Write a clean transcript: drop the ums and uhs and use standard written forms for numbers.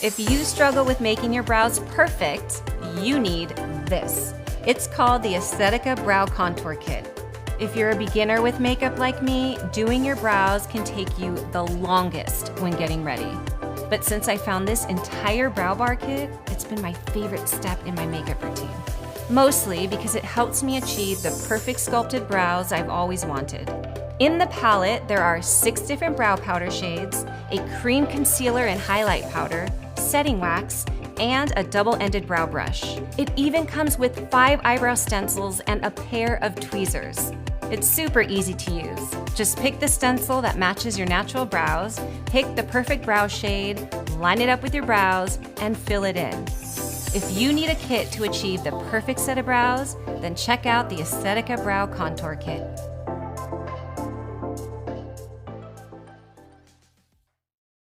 If you struggle with making your brows perfect, you need this. It's called the Aesthetica Brow Contour Kit. If you're a beginner with makeup like me, doing your brows can take you the longest when getting ready. But since I found this entire brow bar kit, it's been my favorite step in my makeup routine. Mostly because it helps me achieve the perfect sculpted brows I've always wanted. In the palette, there are 6 different brow powder shades, a cream concealer and highlight powder, setting wax, and a double-ended brow brush. It even comes with 5 eyebrow stencils and a pair of tweezers. It's super easy to use. Just pick the stencil that matches your natural brows, pick the perfect brow shade, line it up with your brows, and fill it in. If you need a kit to achieve the perfect set of brows, then check out the Aesthetica Brow Contour Kit.